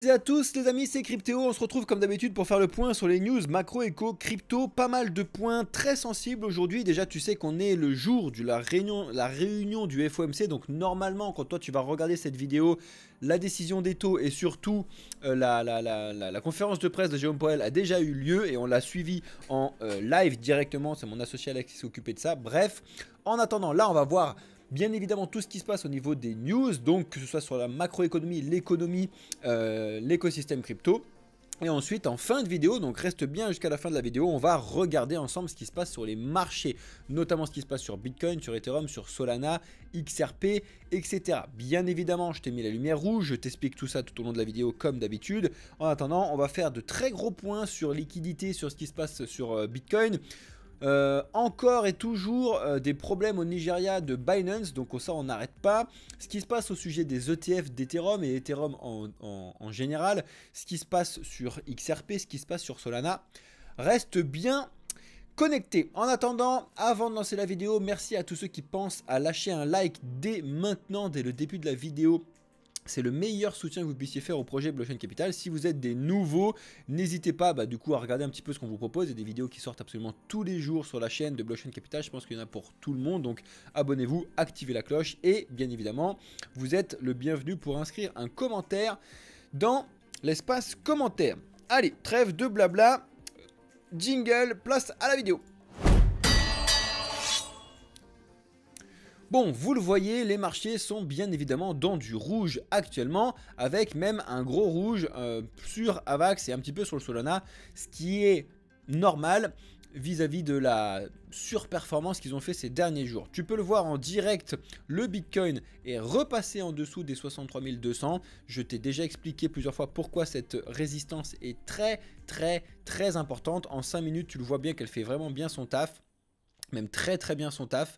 Salut à tous les amis, c'est Cryptéo, on se retrouve comme d'habitude pour faire le point sur les news macro éco crypto, pas mal de points très sensibles aujourd'hui. Déjà tu sais qu'on est le jour de la réunion du FOMC, donc normalement quand toi tu vas regarder cette vidéo, la décision des taux et surtout la conférence de presse de Jérôme Powell a déjà eu lieu et on l'a suivi en live directement, c'est mon associé Alex qui s'est occupé de ça. Bref, en attendant là on va voir bien évidemment tout ce qui se passe au niveau des news, donc que ce soit sur la macroéconomie, l'économie, l'écosystème crypto. Et ensuite en fin de vidéo, donc reste bien jusqu'à la fin de la vidéo, on va regarder ensemble ce qui se passe sur les marchés, notamment ce qui se passe sur Bitcoin, sur Ethereum, sur Solana, XRP, etc. Bien évidemment, je t'ai mis la lumière rouge, je t'explique tout ça tout au long de la vidéo comme d'habitude. En attendant, on va faire de très gros points sur liquidité, sur ce qui se passe sur Bitcoin. Encore et toujours des problèmes au Nigeria de Binance, donc ça on n'arrête pas. Ce qui se passe au sujet des ETF d'Ethereum et Ethereum en général, ce qui se passe sur XRP, ce qui se passe sur Solana, reste bien connecté. En attendant, avant de lancer la vidéo, merci à tous ceux qui pensent à lâcher un like dès maintenant, dès le début de la vidéo. C'est le meilleur soutien que vous puissiez faire au projet Blockchain Capital. Si vous êtes des nouveaux, n'hésitez pas du coup à regarder un petit peu ce qu'on vous propose. Il y a des vidéos qui sortent absolument tous les jours sur la chaîne de Blockchain Capital. Je pense qu'il y en a pour tout le monde. Donc abonnez-vous, activez la cloche et bien évidemment, vous êtes le bienvenu pour inscrire un commentaire dans l'espace commentaire. Allez, trêve de blabla. Jingle, place à la vidéo. Bon, vous le voyez, les marchés sont bien évidemment dans du rouge actuellement, avec même un gros rouge sur Avax et un petit peu sur le Solana, ce qui est normal vis-à-vis de la surperformance qu'ils ont fait ces derniers jours. Tu peux le voir en direct, le Bitcoin est repassé en dessous des 63 200. Je t'ai déjà expliqué plusieurs fois pourquoi cette résistance est très importante. En 5 minutes, tu le vois bien qu'elle fait vraiment bien son taf. Même très bien son taf.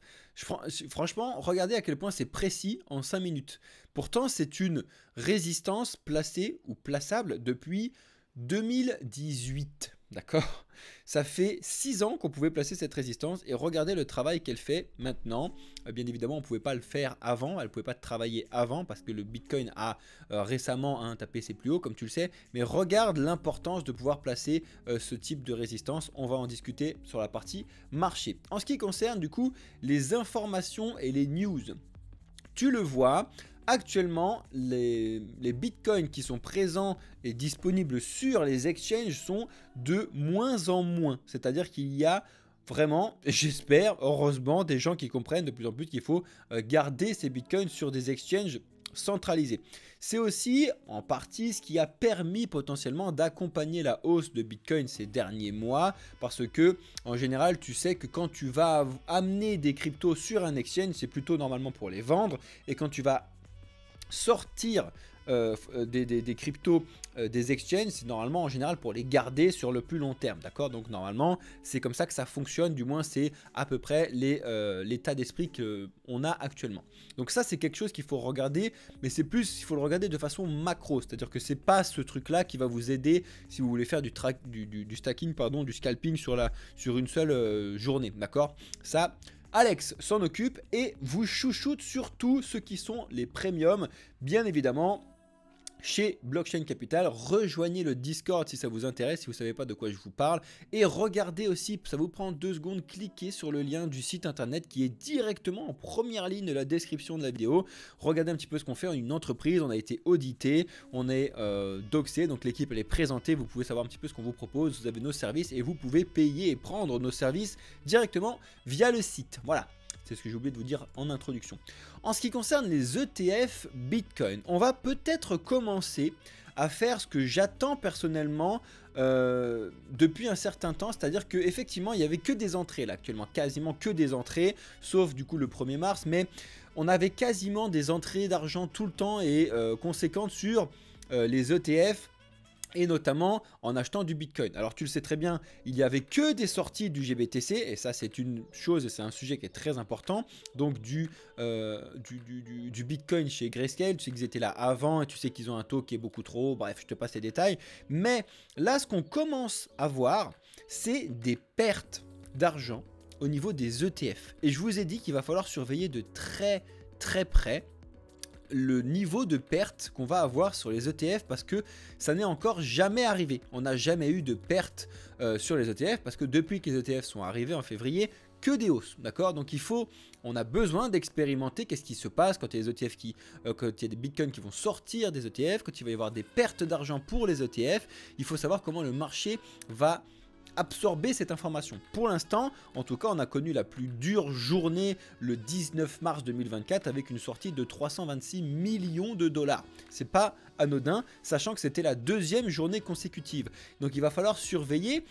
Franchement, regardez à quel point c'est précis en 5 minutes. Pourtant, c'est une résistance placée ou plaçable depuis 2018. D'accord? Ça fait 6 ans qu'on pouvait placer cette résistance et regardez le travail qu'elle fait maintenant. Bien évidemment, on ne pouvait pas le faire avant, elle ne pouvait pas travailler avant parce que le Bitcoin a récemment tapé ses plus hauts, comme tu le sais. Mais regarde l'importance de pouvoir placer ce type de résistance. On va en discuter sur la partie marché. En ce qui concerne du coup les informations et les news, tu le vois. Actuellement, les bitcoins qui sont présents et disponibles sur les exchanges sont de moins en moins. C'est-à-dire qu'il y a vraiment, j'espère, heureusement, des gens qui comprennent de plus en plus qu'il faut garder ces bitcoins sur des exchanges centralisés. C'est aussi en partie ce qui a permis potentiellement d'accompagner la hausse de Bitcoin ces derniers mois, parce que en général tu sais que quand tu vas amener des cryptos sur un exchange, c'est plutôt normalement pour les vendre, et quand tu vas sortir des cryptos des exchanges, c'est normalement en général pour les garder sur le plus long terme, d'accord? Donc normalement c'est comme ça que ça fonctionne, du moins c'est à peu près l'état d'esprit qu'on a actuellement. Donc ça c'est quelque chose qu'il faut regarder, mais c'est plus, il faut le regarder de façon macro, c'est-à-dire que c'est pas ce truc là qui va vous aider si vous voulez faire du stacking, pardon, du scalping sur une seule journée, d'accord? Ça, Alex s'en occupe et vous chouchoute surtout ceux qui sont les premiums, bien évidemment. Chez Blockchain Capital, rejoignez le Discord si ça vous intéresse, si vous ne savez pas de quoi je vous parle. Et regardez aussi, ça vous prend 2 secondes, cliquez sur le lien du site internet qui est directement en première ligne de la description de la vidéo. Regardez un petit peu ce qu'on fait, on est une entreprise, on a été audité, on est doxé, donc l'équipe elle est présentée, vous pouvez savoir un petit peu ce qu'on vous propose, vous avez nos services et vous pouvez payer et prendre nos services directement via le site. Voilà. C'est ce que j'ai oublié de vous dire en introduction. En ce qui concerne les ETF Bitcoin, on va peut-être commencer à faire ce que j'attends personnellement depuis un certain temps, c'est-à-dire qu'effectivement il n'y avait que des entrées là actuellement, quasiment que des entrées, sauf du coup le 1er mars, mais on avait quasiment des entrées d'argent tout le temps et conséquentes sur les ETF, et notamment en achetant du Bitcoin. Alors tu le sais très bien, il n'y avait que des sorties du GBTC, et ça c'est une chose, c'est un sujet qui est très important, donc du Bitcoin chez Grayscale, tu sais qu'ils étaient là avant, et tu sais qu'ils ont un taux qui est beaucoup trop haut, bref, je te passe les détails, mais là ce qu'on commence à voir, c'est des pertes d'argent au niveau des ETF, et je vous ai dit qu'il va falloir surveiller de très près le niveau de perte qu'on va avoir sur les ETF parce que ça n'est encore jamais arrivé. On n'a jamais eu de perte sur les ETF parce que depuis que les ETF sont arrivés en février, que des hausses, d'accord? Donc on a besoin d'expérimenter qu'est-ce qui se passe quand il y a des ETF quand il y a des bitcoins qui vont sortir des ETF, quand il va y avoir des pertes d'argent pour les ETF. Il faut savoir comment le marché va absorber cette information. Pour l'instant, en tout cas, on a connu la plus dure journée le 19 mars 2024 avec une sortie de 326 millions de dollars. C'est pas anodin, sachant que c'était la deuxième journée consécutive. Donc il va falloir surveiller.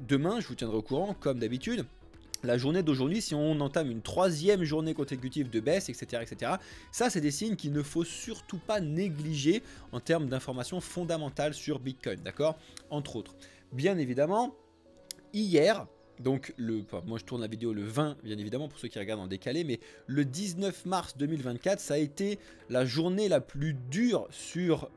Demain, je vous tiendrai au courant, comme d'habitude. La journée d'aujourd'hui, si on entame une troisième journée consécutive de baisse, etc., etc., ça, c'est des signes qu'il ne faut surtout pas négliger en termes d'informations fondamentales sur Bitcoin, d'accord? Entre autres. Bien évidemment, hier, donc moi je tourne la vidéo le 20, bien évidemment, pour ceux qui regardent en décalé, mais le 19 mars 2024, ça a été la journée la plus dure sur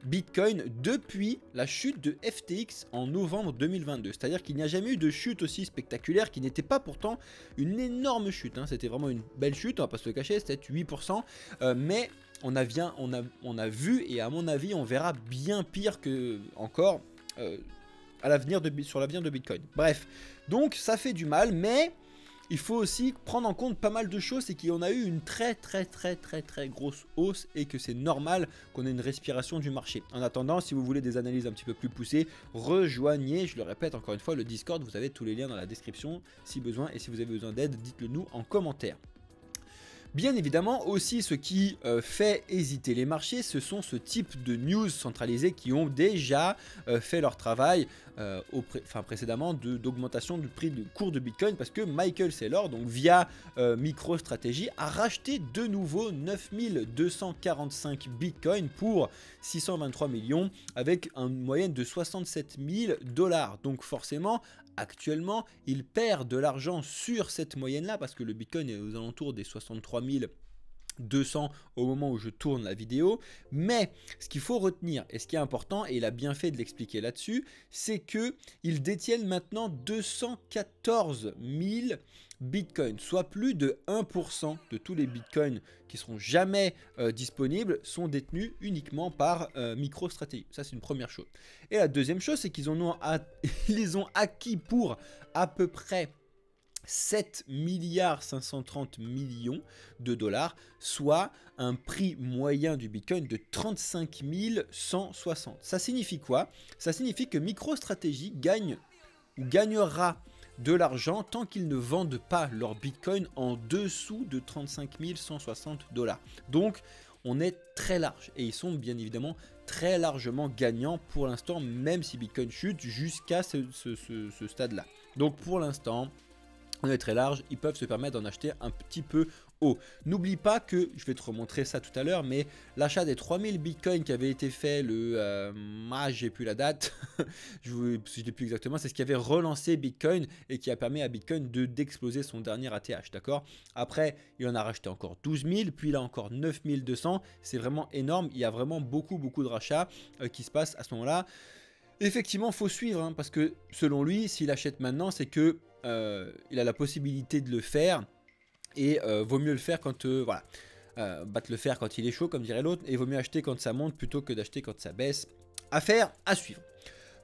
Bitcoin depuis la chute de FTX en novembre 2022. C'est-à-dire qu'il n'y a jamais eu de chute aussi spectaculaire, qui n'était pas pourtant une énorme chute, hein. C'était vraiment une belle chute, on va pas se le cacher, c'était 8%, mais on a vu, et à mon avis, on verra bien pire que encore sur l'avenir de Bitcoin. Bref, donc ça fait du mal, mais il faut aussi prendre en compte pas mal de choses, c'est qu'on a eu une très grosse hausse et que c'est normal qu'on ait une respiration du marché. En attendant, si vous voulez des analyses un petit peu plus poussées, rejoignez, je le répète encore une fois, le Discord, vous avez tous les liens dans la description si besoin, et si vous avez besoin d'aide, dites-le nous en commentaire. Bien évidemment, aussi ce qui fait hésiter les marchés, ce sont ce type de news centralisées qui ont déjà fait leur travail précédemment d'augmentation du prix du cours de Bitcoin, parce que Michael Saylor, donc via MicroStrategy, a racheté de nouveau 9245 Bitcoin pour 623 millions avec une moyenne de 67 000 $. Donc forcément, actuellement, il perd de l'argent sur cette moyenne-là parce que le Bitcoin est aux alentours des 63 200 au moment où je tourne la vidéo. Mais ce qu'il faut retenir, et ce qui est important, et il a bien fait de l'expliquer là-dessus, c'est qu'ils détiennent maintenant 214 000 Bitcoin, soit plus de 1% de tous les Bitcoins qui seront jamais disponibles sont détenus uniquement par MicroStrategy. Ça, c'est une première chose. Et la deuxième chose, c'est qu'ils les ont acquis pour à peu près 7 530 millions de dollars, soit un prix moyen du Bitcoin de 35 160. Ça signifie quoi? Ça signifie que MicroStrategy gagne ou gagnera de l'argent tant qu'ils ne vendent pas leur Bitcoin en dessous de 35 160 $. Donc, on est très large et ils sont bien évidemment très largement gagnants pour l'instant, même si Bitcoin chute jusqu'à ce stade-là. Donc, pour l'instant, on est très large, ils peuvent se permettre d'en acheter un petit peu haut. N'oublie pas que, je vais te remontrer ça tout à l'heure, mais l'achat des 3000 bitcoins qui avait été fait j'ai plus la date, je ne sais plus exactement, c'est ce qui avait relancé Bitcoin et qui a permis à Bitcoin d'exploser son dernier ATH, d'accord? Après, il en a racheté encore 12 000, puis là encore 9200, c'est vraiment énorme, il y a vraiment beaucoup de rachats qui se passent à ce moment-là. Effectivement, il faut suivre, hein, parce que selon lui, s'il achète maintenant, c'est que il a la possibilité de le faire et vaut mieux le faire quand battre le fer quand il est chaud, comme dirait l'autre, et vaut mieux acheter quand ça monte plutôt que d'acheter quand ça baisse. Affaire à suivre.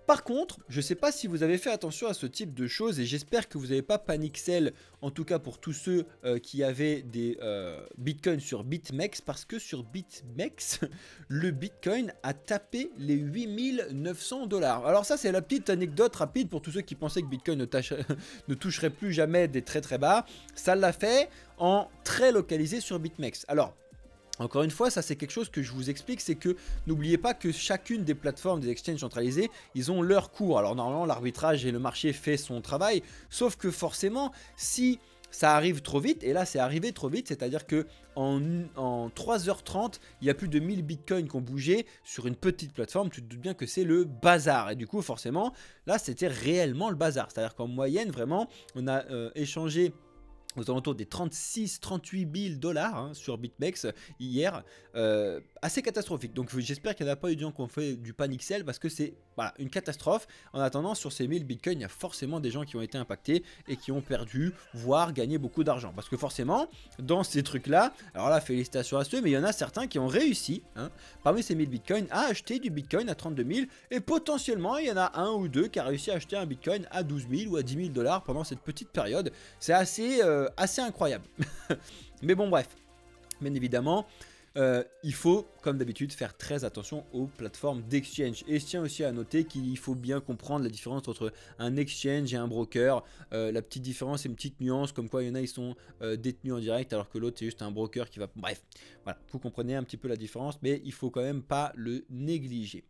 Par contre, je ne sais pas si vous avez fait attention à ce type de choses et j'espère que vous n'avez pas panic sell, en tout cas pour tous ceux qui avaient des bitcoins sur BitMEX, parce que sur BitMEX, le bitcoin a tapé les 8900 $. Alors ça, c'est la petite anecdote rapide pour tous ceux qui pensaient que Bitcoin ne toucherait plus jamais des très bas. Ça l'a fait en très localisé sur BitMEX. Alors, encore une fois, ça c'est quelque chose que je vous explique, c'est que n'oubliez pas que chacune des plateformes des exchanges centralisés, ils ont leur cours. Alors normalement, l'arbitrage et le marché fait son travail, sauf que forcément, si ça arrive trop vite, et là c'est arrivé trop vite, c'est-à-dire que en 3h30, il y a plus de 1000 bitcoins qui ont bougé sur une petite plateforme, tu te doutes bien que c'est le bazar. Et du coup, forcément, là c'était réellement le bazar. C'est-à-dire qu'en moyenne, vraiment, on a échangé aux alentours des 36-38 000 $ sur BitMEX hier, assez catastrophique. Donc j'espère qu'il n'y en a pas eu de gens qui ont fait du panic sell parce que c'est voilà, une catastrophe. En attendant, sur ces 1000 bitcoins, il y a forcément des gens qui ont été impactés et qui ont perdu, voire gagné beaucoup d'argent. Parce que forcément, dans ces trucs-là, alors là, félicitations à ceux, mais il y en a certains qui ont réussi, hein, parmi ces 1000 bitcoins, à acheter du bitcoin à 32 000. Et potentiellement, il y en a un ou deux qui a réussi à acheter un bitcoin à 12 000 ou à 10 000 dollars pendant cette petite période. C'est assez incroyable. Mais bon, bref, bien évidemment. Il faut, comme d'habitude, faire très attention aux plateformes d'exchange. Et je tiens aussi à noter qu'il faut bien comprendre la différence entre un exchange et un broker. La petite différence et une petite nuance, comme quoi il y en a, ils sont détenus en direct, alors que l'autre, c'est juste un broker qui va... Bref, voilà, vous comprenez un petit peu la différence, mais il faut quand même pas le négliger.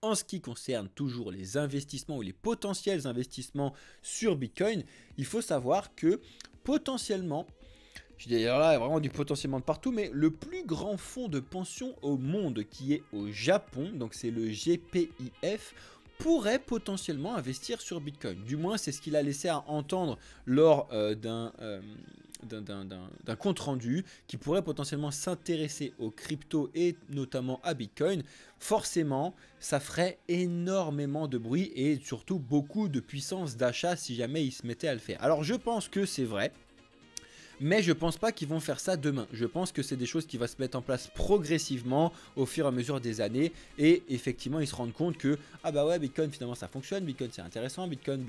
En ce qui concerne toujours les investissements ou les potentiels investissements sur Bitcoin, il faut savoir que potentiellement... Je dis d'ailleurs là, il y a vraiment du potentiellement de partout, mais le plus grand fonds de pension au monde qui est au Japon, donc c'est le GPIF, pourrait potentiellement investir sur Bitcoin. Du moins, c'est ce qu'il a laissé à entendre lors d'un compte rendu qui pourrait potentiellement s'intéresser aux cryptos et notamment à Bitcoin. Forcément, ça ferait énormément de bruit et surtout beaucoup de puissance d'achat si jamais il se mettait à le faire. Alors je pense que c'est vrai. Mais je pense pas qu'ils vont faire ça demain. Je pense que c'est des choses qui vont se mettre en place progressivement au fur et à mesure des années. Et effectivement, ils se rendent compte que, ah bah ouais, Bitcoin finalement ça fonctionne, Bitcoin c'est intéressant, Bitcoin.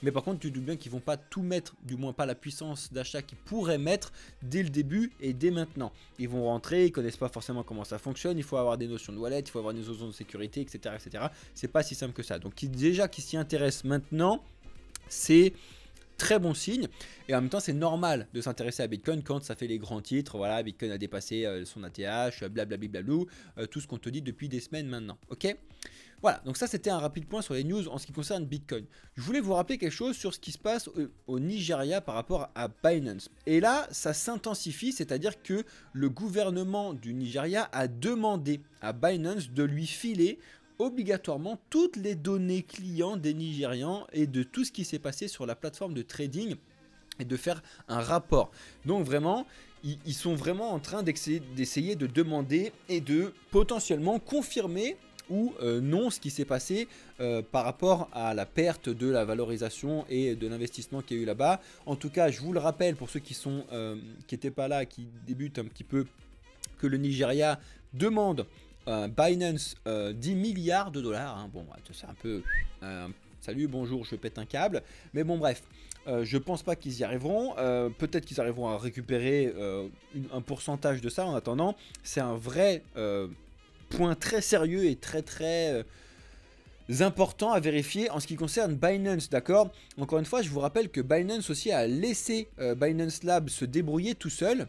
Mais par contre, tu te doutes bien qu'ils vont pas tout mettre, du moins pas la puissance d'achat qu'ils pourraient mettre dès le début et dès maintenant. Ils vont rentrer, ils connaissent pas forcément comment ça fonctionne, il faut avoir des notions de wallet, il faut avoir des notions de sécurité, etc. etc. C'est pas si simple que ça. Donc déjà qu'ils s'y intéressent maintenant, c'est... très bon signe, et en même temps c'est normal de s'intéresser à Bitcoin quand ça fait les grands titres. Voilà, Bitcoin a dépassé son ATH, blablabla, tout ce qu'on te dit depuis des semaines maintenant, ok. Voilà, donc ça c'était un rapide point sur les news en ce qui concerne Bitcoin. Je voulais vous rappeler quelque chose sur ce qui se passe au Nigeria par rapport à Binance. Et là, ça s'intensifie, c'est-à-dire que le gouvernement du Nigeria a demandé à Binance de lui filer obligatoirement toutes les données clients des Nigérians et de tout ce qui s'est passé sur la plateforme de trading et de faire un rapport. Donc vraiment, ils sont vraiment en train d'essayer de demander et de potentiellement confirmer ou non ce qui s'est passé par rapport à la perte de la valorisation et de l'investissement qu'il y a eu là-bas. En tout cas, je vous le rappelle pour ceux qui n'étaient pas là, qui débutent un petit peu, que le Nigeria demande Binance 10 milliards de dollars, hein. Bon, c'est un peu salut, bonjour, je pète un câble, mais bon bref, je pense pas qu'ils y arriveront. Peut-être qu'ils arriveront à récupérer un pourcentage de ça. En attendant, c'est un vrai point très sérieux et très important à vérifier en ce qui concerne Binance, d'accord. Encore une fois, je vous rappelle que Binance aussi a laissé Binance Lab se débrouiller tout seul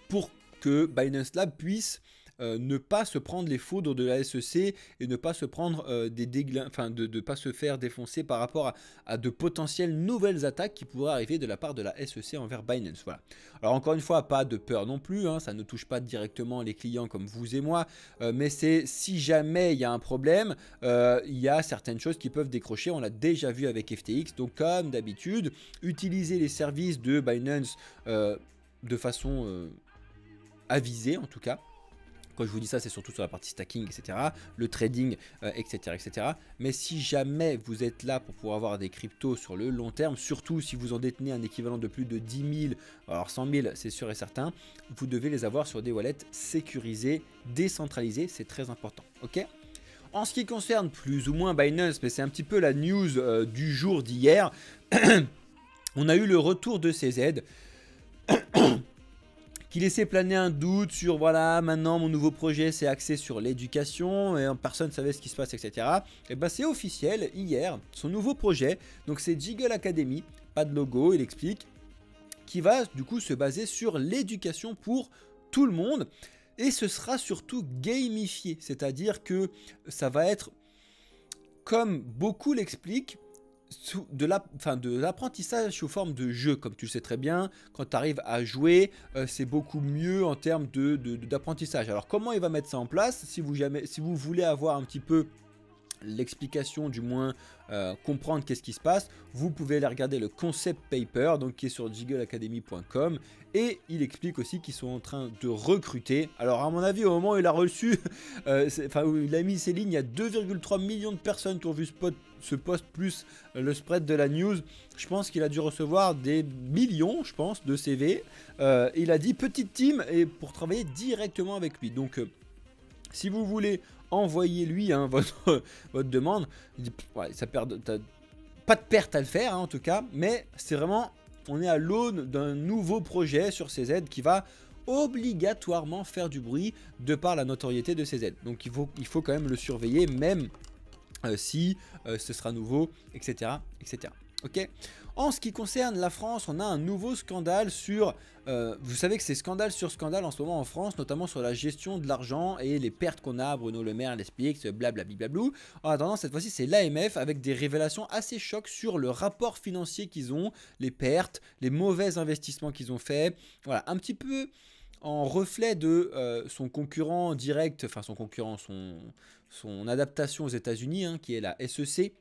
pour que Binance Lab puisse ne pas se prendre les foudres de la SEC et ne pas se prendre des dégâts, enfin de ne pas se faire défoncer par rapport à de potentielles nouvelles attaques qui pourraient arriver de la part de la SEC envers Binance. Voilà. Alors encore une fois, pas de peur non plus, hein, ça ne touche pas directement les clients comme vous et moi, mais c'est si jamais il y a un problème, il y a certaines choses qui peuvent décrocher. On l'a déjà vu avec FTX, donc comme d'habitude, utilisez les services de Binance de façon avisée en tout cas. Quand je vous dis ça, c'est surtout sur la partie stacking, etc., le trading, etc. Mais si jamais vous êtes là pour pouvoir avoir des cryptos sur le long terme, surtout si vous en détenez un équivalent de plus de 10 000, alors 100 000, c'est sûr et certain, vous devez les avoir sur des wallets sécurisés, décentralisés, c'est très important, ok ? En ce qui concerne plus ou moins Binance, mais c'est un petit peu la news du jour d'hier, on a eu le retour de CZ, qui laissait planer un doute sur voilà, maintenant mon nouveau projet c'est axé sur l'éducation et personne ne savait ce qui se passe, etc. Et ben c'est officiel hier, son nouveau projet, donc c'est Jiggle Academy, pas de logo, il explique, qui va du coup se baser sur l'éducation pour tout le monde et ce sera surtout gamifié, c'est-à-dire que ça va être, comme beaucoup l'expliquent, de l'apprentissage sous forme de jeu. Comme tu le sais très bien, quand tu arrives à jouer, c'est beaucoup mieux en termes d'apprentissage. Alors comment il va mettre ça en place? Si vous voulez avoir un petit peu l'explication, du moins comprendre qu'est-ce qui se passe, vous pouvez aller regarder le concept paper, donc qui est sur jiggleacademy.com, et il explique aussi qu'ils sont en train de recruter. Alors à mon avis, au moment où il a reçu, où il a mis ses lignes, il y a 2,3 millions de personnes qui ont vu ce post plus le spread de la news. Je pense qu'il a dû recevoir des millions, je pense, de CV. Il a dit petite team et pour travailler directement avec lui. Donc si vous voulez envoyer lui votre demande, ouais, ça perd, pas de perte à le faire en tout cas, mais c'est vraiment, on est à l'aune d'un nouveau projet sur CZ qui va obligatoirement faire du bruit de par la notoriété de CZ. Donc il faut quand même le surveiller, même si ce sera nouveau, etc. etc. Ok. En ce qui concerne la France, on a un nouveau scandale sur... vous savez que c'est scandale sur scandale en ce moment en France, notamment sur la gestion de l'argent et les pertes qu'on a. Bruno Le Maire l'explique, blablabla. En attendant, cette fois-ci, c'est l'AMF avec des révélations assez chocs sur le rapport financier qu'ils ont, les pertes, les mauvais investissements qu'ils ont fait. Voilà, un petit peu en reflet de son concurrent direct, enfin son concurrent, son adaptation aux États-Unis, qui est la SEC.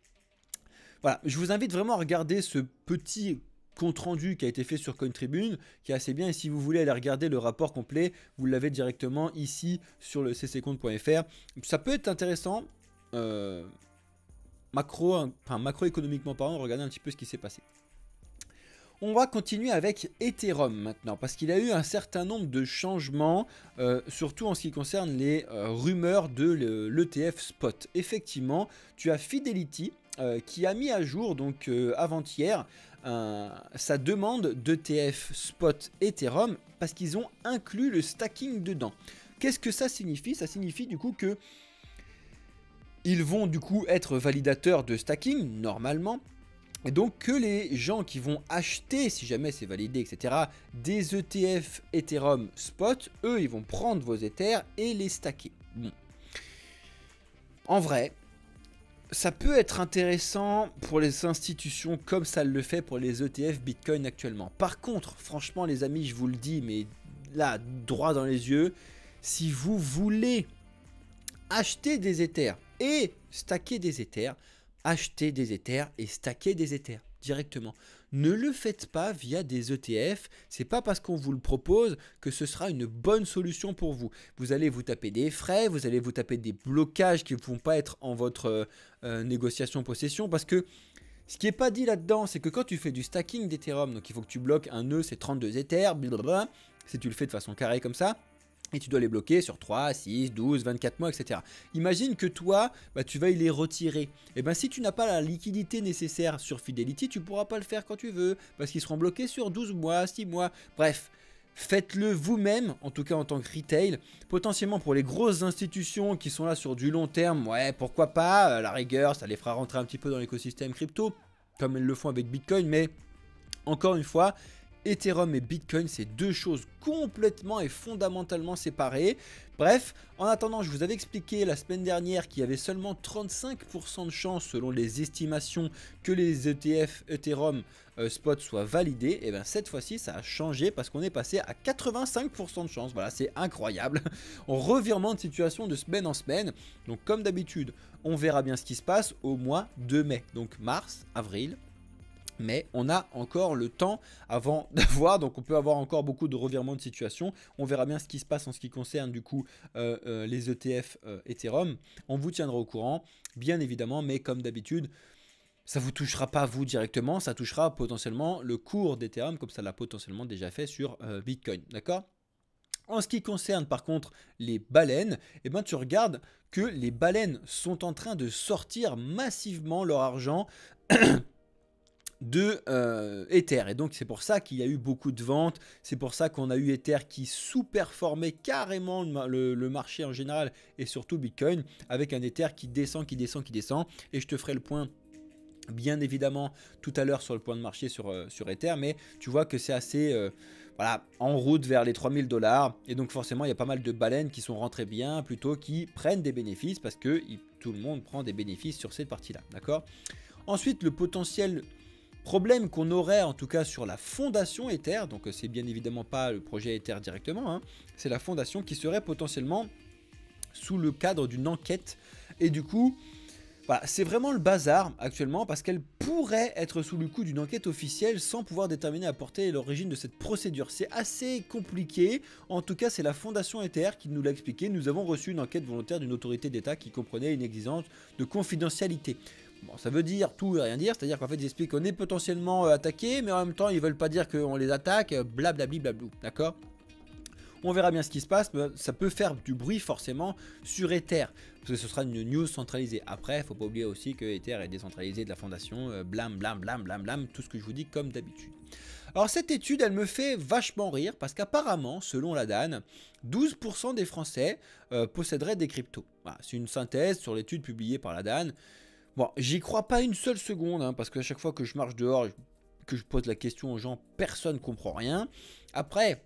Voilà, je vous invite vraiment à regarder ce petit compte rendu qui a été fait sur CoinTribune, qui est assez bien. Et si vous voulez aller regarder le rapport complet, vous l'avez directement ici sur le cccompte.fr. Ça peut être intéressant, macroéconomiquement parlant, regardez un petit peu ce qui s'est passé. On va continuer avec Ethereum maintenant, parce qu'il y a eu un certain nombre de changements, surtout en ce qui concerne les rumeurs de l'ETF Spot. Effectivement, tu as Fidelity qui a mis à jour, donc avant-hier, sa demande d'ETF Spot Ethereum, parce qu'ils ont inclus le stacking dedans. Qu'est-ce que ça signifie? Ça signifie du coup que ils vont du coup être validateurs de stacking, normalement. Et donc que les gens qui vont acheter, si jamais c'est validé, etc., des ETF Ethereum Spot, eux, ils vont prendre vos Ethers et les stacker. Bon. En vrai, ça peut être intéressant pour les institutions comme ça le fait pour les ETF Bitcoin actuellement. Par contre, franchement les amis, je vous le dis, mais là, droit dans les yeux, si vous voulez acheter des Ethers et stacker des Ethers, achetez des Ethers et stacker des Ethers directement. Ne le faites pas via des ETF, c'est pas parce qu'on vous le propose que ce sera une bonne solution pour vous. Vous allez vous taper des frais, vous allez vous taper des blocages qui ne vont pas être en votre négociation possession, parce que ce qui n'est pas dit là-dedans, c'est que quand tu fais du stacking d'Ethereum, donc il faut que tu bloques un nœud, c'est 32 Ethers, blablabla, si tu le fais de façon carrée comme ça, et tu dois les bloquer sur 3, 6, 12, 24 mois, etc. Imagine que toi, tu vas les retirer. Et bien si tu n'as pas la liquidité nécessaire sur Fidelity, tu ne pourras pas le faire quand tu veux. Parce qu'ils seront bloqués sur 12 mois, 6 mois. Bref, faites-le vous-même, en tout cas en tant que retail. Potentiellement pour les grosses institutions qui sont là sur du long terme, ouais, pourquoi pas. À la rigueur, ça les fera rentrer un petit peu dans l'écosystème crypto, comme elles le font avec Bitcoin. Mais encore une fois, Ethereum et Bitcoin, c'est deux choses complètement et fondamentalement séparées. Bref, en attendant, je vous avais expliqué la semaine dernière qu'il y avait seulement 35% de chance selon les estimations que les ETF Ethereum Spot soient validés. Et bien cette fois-ci, ça a changé parce qu'on est passé à 85% de chance. Voilà, c'est incroyable. On revirement de situation de semaine en semaine. Donc comme d'habitude, on verra bien ce qui se passe au mois de mai. Donc mars, avril. Mais on a encore le temps avant d'avoir, donc on peut avoir encore beaucoup de revirements de situation. On verra bien ce qui se passe en ce qui concerne du coup les ETF Ethereum. On vous tiendra au courant, bien évidemment, mais comme d'habitude, ça ne vous touchera pas vous directement, ça touchera potentiellement le cours d'Ethereum, comme ça l'a potentiellement déjà fait sur Bitcoin, d'accord ? En ce qui concerne par contre les baleines, eh ben, tu regardes que les baleines sont en train de sortir massivement leur argent de Ether, et donc c'est pour ça qu'il y a eu beaucoup de ventes, c'est pour ça qu'on a eu Ether qui sous-performait carrément le marché en général et surtout Bitcoin, avec un Ether qui descend, et je te ferai le point bien évidemment tout à l'heure sur le point de marché sur Ether, mais tu vois que c'est assez voilà, en route vers les 3000 $, et donc forcément il y a pas mal de baleines qui sont rentrées bien, plutôt qui prennent des bénéfices, parce que tout le monde prend des bénéfices sur cette partie là, d'accord. Ensuite, le potentiel problème qu'on aurait en tout cas sur la fondation Ether, donc c'est bien évidemment pas le projet Ether directement, c'est la fondation qui serait potentiellement sous le cadre d'une enquête, et du coup Voilà, c'est vraiment le bazar actuellement parce qu'elle pourrait être sous le coup d'une enquête officielle sans pouvoir déterminer la portée et l'origine de cette procédure. C'est assez compliqué, en tout cas c'est la Fondation Ether qui nous l'a expliqué. Nous avons reçu une enquête volontaire d'une autorité d'État qui comprenait une exigence de confidentialité. Bon, ça veut dire tout et rien dire, c'est-à-dire qu'en fait ils expliquent qu'on est potentiellement attaqué, mais en même temps ils veulent pas dire qu'on les attaque, blablabli blablou, d'accord ? On verra bien ce qui se passe, mais ça peut faire du bruit forcément sur Ether, parce que ce sera une news centralisée. Après, il ne faut pas oublier aussi que Ether est décentralisé de la fondation, blam blam blam blam blam, tout ce que je vous dis comme d'habitude. Alors cette étude, elle me fait vachement rire, parce qu'apparemment, selon la DAN, 12% des Français posséderaient des cryptos. Voilà, c'est une synthèse sur l'étude publiée par la DAN. Bon, j'y crois pas une seule seconde, hein, parce qu'à chaque fois que je marche dehors, que je pose la question aux gens, personne ne comprend rien. Après,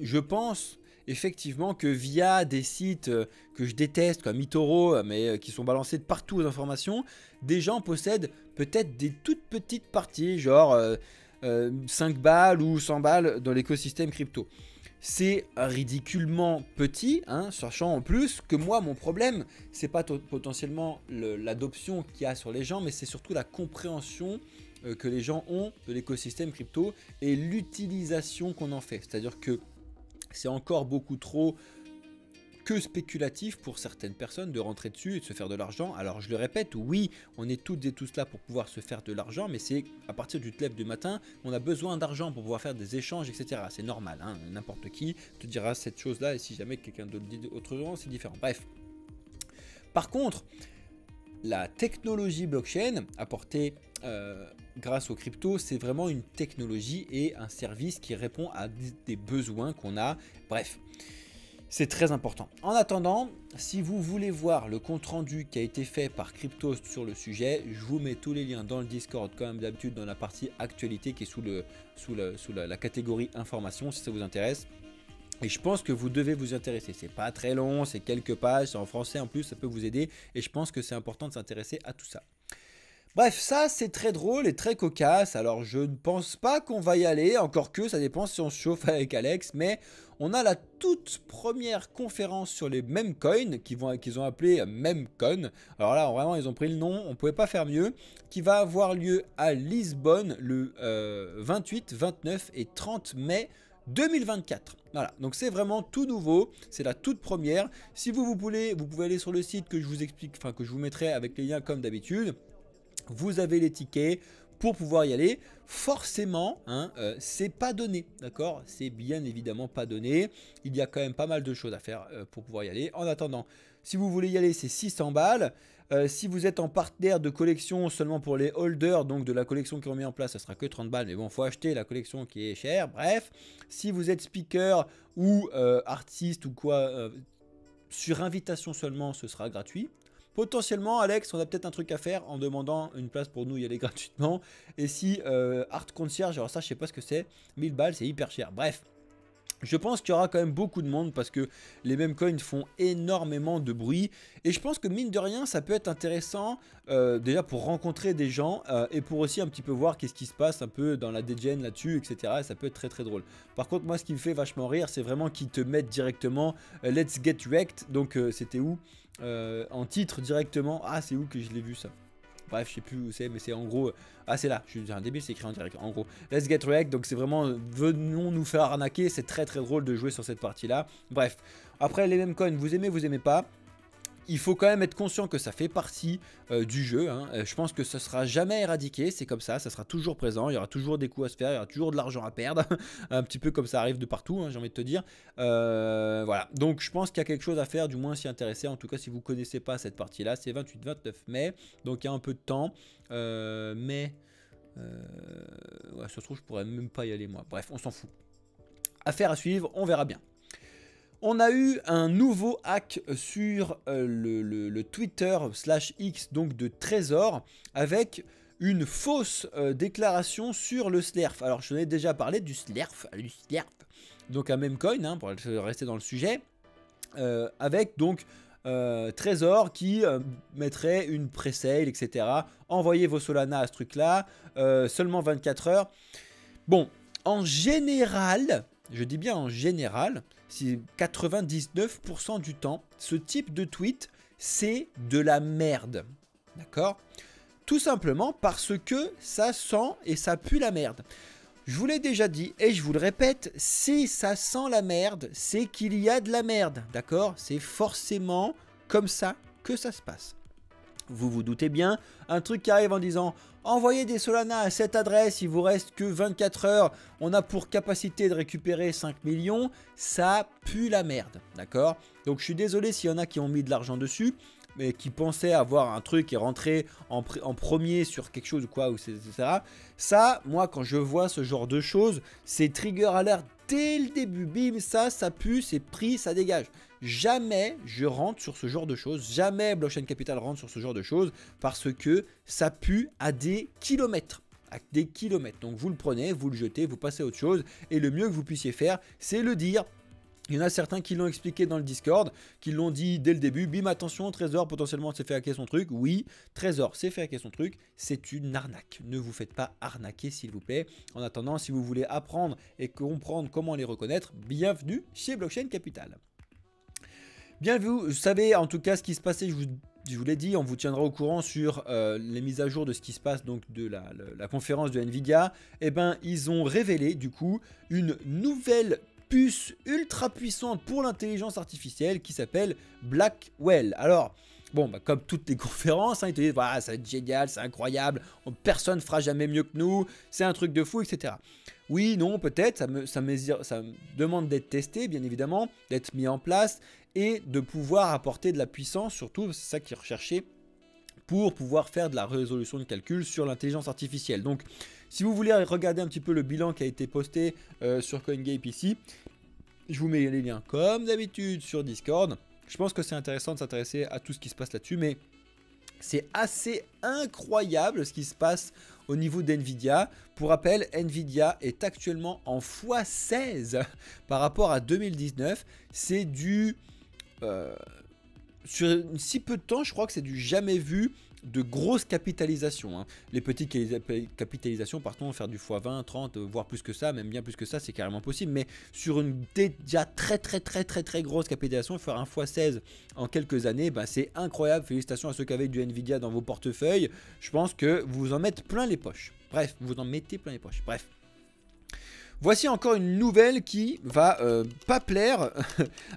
je pense effectivement que via des sites que je déteste comme eToro, mais qui sont balancés de partout aux informations, des gens possèdent peut-être des toutes petites parties, genre 5 balles ou 100 balles dans l'écosystème crypto. C'est ridiculement petit, hein, sachant en plus que moi, mon problème, c'est pas potentiellement l'adoption qu'il y a sur les gens, mais c'est surtout la compréhension que les gens ont de l'écosystème crypto et l'utilisation qu'on en fait. C'est-à-dire que c'est encore beaucoup trop que spéculatif pour certaines personnes de rentrer dessus et de se faire de l'argent. Alors je le répète, oui, on est toutes et tous là pour pouvoir se faire de l'argent, mais c'est à partir du lève du matin, on a besoin d'argent pour pouvoir faire des échanges, etc. C'est normal, hein, n'importe qui te dira cette chose-là, et si jamais quelqu'un te le dit autrement, c'est différent. Bref. Par contre, la technologie blockchain apportée grâce aux cryptos, c'est vraiment une technologie et un service qui répond à des besoins qu'on a. Bref, c'est très important. En attendant, si vous voulez voir le compte rendu qui a été fait par Cryptost sur le sujet, je vous mets tous les liens dans le Discord, comme d'habitude, dans la partie actualité qui est sous la catégorie information, si ça vous intéresse. Et je pense que vous devez vous intéresser. C'est pas très long, c'est quelques pages, c'est en français en plus, ça peut vous aider. Et je pense que c'est important de s'intéresser à tout ça. Bref, ça c'est très drôle et très cocasse. Alors je ne pense pas qu'on va y aller, encore que ça dépend si on se chauffe avec Alex. Mais on a la toute première conférence sur les meme coins qu'ils ont appelé MemeCon. Alors là vraiment ils ont pris le nom, on ne pouvait pas faire mieux. Qui va avoir lieu à Lisbonne le 28, 29 et 30 mai 2024. Voilà, donc c'est vraiment tout nouveau, c'est la toute première. Si vous pouvez aller sur le site que je vous explique, enfin que je vous mettrai avec les liens comme d'habitude. Vous avez les tickets pour pouvoir y aller. Forcément, hein, c'est pas donné, d'accord? C'est bien évidemment pas donné. Il y a quand même pas mal de choses à faire pour pouvoir y aller. En attendant, si vous voulez y aller, c'est 600 balles. Si vous êtes en partenaire de collection seulement pour les holders, donc de la collection qui ont mis en place, ça sera que 30 balles. Mais bon, il faut acheter la collection qui est chère. Bref, si vous êtes speaker ou artiste ou quoi, sur invitation seulement, ce sera gratuit. Potentiellement, Alex, on a peut-être un truc à faire en demandant une place pour nous y aller gratuitement. Et si Art Concierge, alors ça, je sais pas ce que c'est, 1000 balles, c'est hyper cher. Bref, je pense qu'il y aura quand même beaucoup de monde parce que les mêmes coins font énormément de bruit. Et je pense que mine de rien, ça peut être intéressant déjà pour rencontrer des gens et pour aussi un petit peu voir qu'est-ce qui se passe un peu dans la degen là-dessus, etc. Et ça peut être très très drôle. Par contre, moi, ce qui me fait vachement rire, c'est vraiment qu'ils te mettent directement Let's Get Wrecked. Donc, c'était où en titre directement. Ah, c'est où que je l'ai vu ça? Bref, je sais plus où c'est, mais c'est en gros. Ah, c'est là, je suis un débile, c'est écrit en direct. En gros, Let's Get Wrecked, donc c'est vraiment venons nous faire arnaquer. C'est très très drôle de jouer sur cette partie là. Bref, après les mêmes coins, vous aimez pas. Il faut quand même être conscient que ça fait partie du jeu, hein. Je pense que ça sera jamais éradiqué, c'est comme ça sera toujours présent, il y aura toujours des coups à se faire, il y aura toujours de l'argent à perdre, un petit peu comme ça arrive de partout, hein, j'ai envie de te dire. Voilà, donc je pense qu'il y a quelque chose à faire, du moins s'y intéresser, en tout cas si vous ne connaissez pas cette partie-là, c'est 28-29 mai, donc il y a un peu de temps, mais ouais, ça se trouve je pourrais même pas y aller moi, bref, on s'en fout. Affaire à suivre, on verra bien. On a eu un nouveau hack sur le Twitter /X donc de Trésor avec une fausse déclaration sur le Slurf. Alors je t'en ai déjà parlé du Slurf, donc un meme coin hein, pour rester dans le sujet, avec donc Trésor qui mettrait une pré-sale, etc. Envoyez vos Solana à ce truc là, seulement 24 heures. Bon, en général, je dis bien en général, si 99% du temps, ce type de tweet, c'est de la merde. D'accord? Tout simplement parce que ça sent et ça pue la merde. Je vous l'ai déjà dit et je vous le répète, si ça sent la merde, c'est qu'il y a de la merde, d'accord? C'est forcément comme ça que ça se passe. Vous vous doutez bien, un truc qui arrive en disant « Envoyez des Solana à cette adresse, il vous reste que 24 heures, on a pour capacité de récupérer 5 millions », ça pue la merde, d'accord? Donc je suis désolé s'il y en a qui ont mis de l'argent dessus, mais qui pensaient avoir un truc et rentrer en premier sur quelque chose ou quoi, etc. Ça, moi, quand je vois ce genre de choses, c'est trigger alert dès le début. Bim, ça pue, c'est pris, ça dégage. Jamais je rentre sur ce genre de choses. Jamais Blockchain Capital rentre sur ce genre de choses parce que ça pue à des kilomètres. À des kilomètres. Donc vous le prenez, vous le jetez, vous passez à autre chose. Et le mieux que vous puissiez faire, c'est le dire. Il y en a certains qui l'ont expliqué dans le Discord, qui l'ont dit dès le début. Bim, attention, Trésor potentiellement s'est fait hacker son truc. Oui, Trésor s'est fait hacker son truc. C'est une arnaque. Ne vous faites pas arnaquer, s'il vous plaît. En attendant, si vous voulez apprendre et comprendre comment les reconnaître, bienvenue chez Blockchain Capital. Bien, vous savez en tout cas ce qui se passait, je vous l'ai dit, on vous tiendra au courant sur les mises à jour de ce qui se passe, donc de la conférence de Nvidia. Eh ben, ils ont révélé du coup une nouvelle puce ultra puissante pour l'intelligence artificielle qui s'appelle Blackwell. Alors, bon, bah, comme toutes les conférences, hein, ils te disent voilà, ça va être génial, c'est incroyable, personne ne fera jamais mieux que nous, c'est un truc de fou, etc. Oui, non, peut-être, ça me demande d'être testé, bien évidemment, d'être mis en place et de pouvoir apporter de la puissance, surtout, c'est ça qui est recherché, pour pouvoir faire de la résolution de calcul sur l'intelligence artificielle. Donc, si vous voulez regarder un petit peu le bilan qui a été posté sur CoinGape ici, je vous mets les liens comme d'habitude sur Discord. Je pense que c'est intéressant de s'intéresser à tout ce qui se passe là-dessus, mais c'est assez incroyable ce qui se passe au niveau d'NVIDIA. Pour rappel, NVIDIA est actuellement en x16 par rapport à 2019. C'est du... sur si peu de temps, je crois que c'est du jamais vu de grosse capitalisation. Hein. Les petites capitalisations, partons faire du x20, 30, voire plus que ça, même bien plus que ça, c'est carrément possible. Mais sur une déjà très grosse capitalisation, faire un x16 en quelques années, bah, c'est incroyable. Félicitations à ceux qui avaient du Nvidia dans vos portefeuilles. Je pense que vous en mettez plein les poches. Bref, vous en mettez plein les poches. Bref. Voici encore une nouvelle qui va pas plaire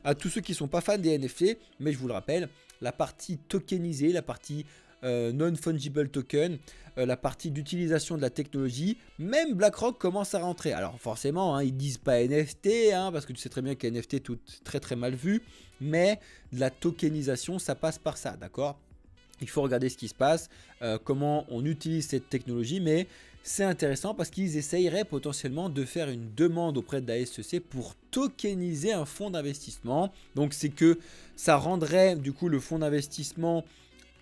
à tous ceux qui ne sont pas fans des NFT, mais je vous le rappelle, la partie tokenisée, la partie non-fungible token, la partie d'utilisation de la technologie, même BlackRock commence à rentrer. Alors forcément, hein, ils disent pas NFT, hein, parce que tu sais très bien que NFT est tout très mal vu, mais de la tokenisation, ça passe par ça, d'accord? Il faut regarder ce qui se passe, comment on utilise cette technologie, mais c'est intéressant parce qu'ils essayeraient potentiellement de faire une demande auprès de la SEC pour tokeniser un fonds d'investissement. Donc c'est que ça rendrait du coup le fonds d'investissement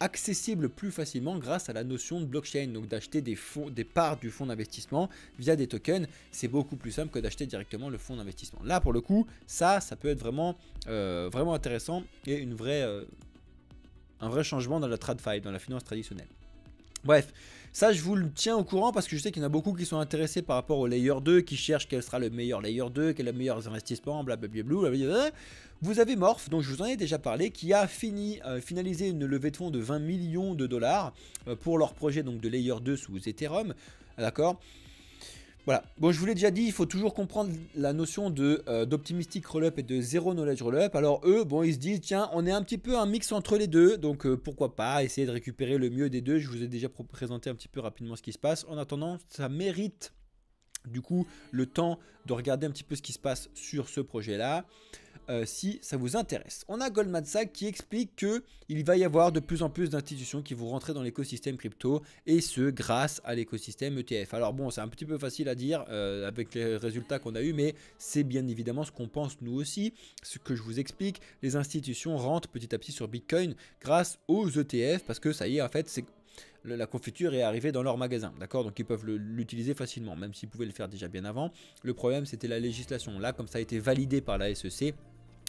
accessible plus facilement grâce à la notion de blockchain. Donc d'acheter des parts du fonds d'investissement via des tokens, c'est beaucoup plus simple que d'acheter directement le fonds d'investissement. Là pour le coup, ça peut être vraiment intéressant et un vrai changement dans la TradFi, dans la finance traditionnelle. Bref, ça je vous le tiens au courant parce que je sais qu'il y en a beaucoup qui sont intéressés par rapport au Layer 2, qui cherchent quel sera le meilleur Layer 2, quel est le meilleur investissement, blablabla. Vous avez Morph, dont je vous en ai déjà parlé, qui a finalisé une levée de fonds de 20 millions de dollars pour leur projet donc, de Layer 2 sous Ethereum. D'accord ? Voilà, bon je vous l'ai déjà dit, il faut toujours comprendre la notion d'optimistic rollup et de zero knowledge rollup. Alors eux, bon ils se disent tiens on est un petit peu un mix entre les deux, donc pourquoi pas essayer de récupérer le mieux des deux. Je vous ai déjà présenté un petit peu rapidement ce qui se passe. En attendant, ça mérite du coup le temps de regarder un petit peu ce qui se passe sur ce projet là. Si ça vous intéresse. On a Goldman Sachs qui explique qu'il va y avoir de plus en plus d'institutions qui vont rentrer dans l'écosystème crypto et ce grâce à l'écosystème ETF. Alors bon, c'est un petit peu facile à dire avec les résultats qu'on a eu, mais c'est bien évidemment ce qu'on pense nous aussi. Ce que je vous explique, les institutions rentrent petit à petit sur Bitcoin grâce aux ETF parce que ça y est, en fait, c'est... La confiture est arrivée dans leur magasin, d'accord? Donc ils peuvent l'utiliser facilement, même s'ils pouvaient le faire déjà bien avant. Le problème, c'était la législation. Là, comme ça a été validé par la SEC,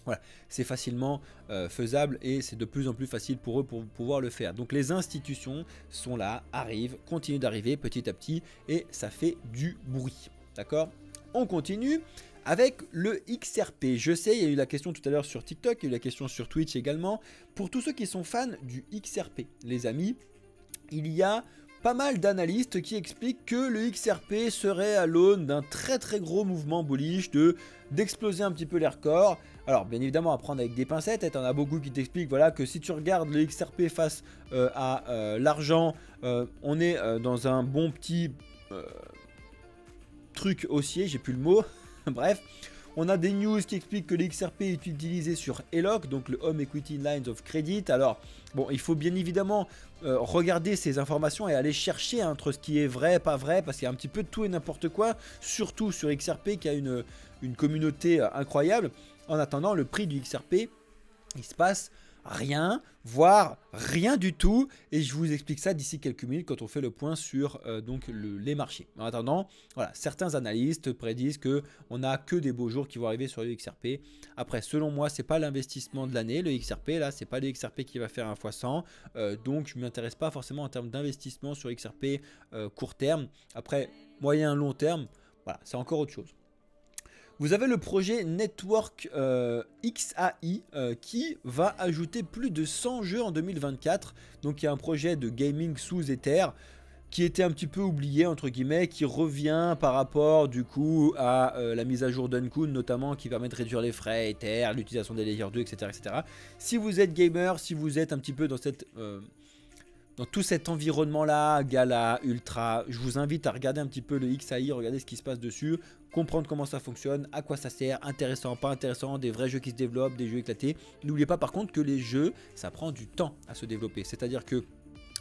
voilà, c'est facilement faisable et c'est de plus en plus facile pour eux pour pouvoir le faire. Donc les institutions sont là, arrivent, continuent d'arriver petit à petit et ça fait du bruit, d'accord? On continue avec le XRP. Je sais, il y a eu la question tout à l'heure sur TikTok, il y a eu la question sur Twitch également. Pour tous ceux qui sont fans du XRP, les amis, il y a pas mal d'analystes qui expliquent que le XRP serait à l'aune d'un très très gros mouvement bullish, d'exploser un petit peu les records. Alors bien évidemment à prendre avec des pincettes, il y en a beaucoup qui t'expliquent voilà, que si tu regardes le XRP face à l'argent, on est dans un bon petit truc haussier, j'ai plus le mot, bref. On a des news qui expliquent que le XRP est utilisé sur HELOC, donc le Home Equity Lines of Credit. Alors, bon, il faut bien évidemment regarder ces informations et aller chercher entre ce qui est vrai, pas vrai, parce qu'il y a un petit peu de tout et n'importe quoi, surtout sur XRP qui a une communauté incroyable. En attendant, le prix du XRP, il se passe rien, voire rien du tout, et je vous explique ça d'ici quelques minutes quand on fait le point sur donc les marchés. En attendant, voilà, certains analystes prédisent que on n'a que des beaux jours qui vont arriver sur le XRP. Après, selon moi, c'est pas l'investissement de l'année, le XRP là, c'est pas le XRP qui va faire un x 100, donc je m'intéresse pas forcément en termes d'investissement sur XRP court terme. Après, moyen long terme, voilà, c'est encore autre chose. Vous avez le projet Network XAI qui va ajouter plus de 100 jeux en 2024. Donc il y a un projet de gaming sous Ether qui était un petit peu oublié entre guillemets, qui revient par rapport du coup à la mise à jour d'Uncune notamment, qui permet de réduire les frais Ether, l'utilisation des Layer 2, etc., etc. Si vous êtes gamer, si vous êtes un petit peu dans cette... dans tout cet environnement-là, Gala, Ultra, je vous invite à regarder un petit peu le XAI, regarder ce qui se passe dessus, comprendre comment ça fonctionne, à quoi ça sert, intéressant, pas intéressant, des vrais jeux qui se développent, des jeux éclatés. N'oubliez pas par contre que les jeux, ça prend du temps à se développer. C'est-à-dire que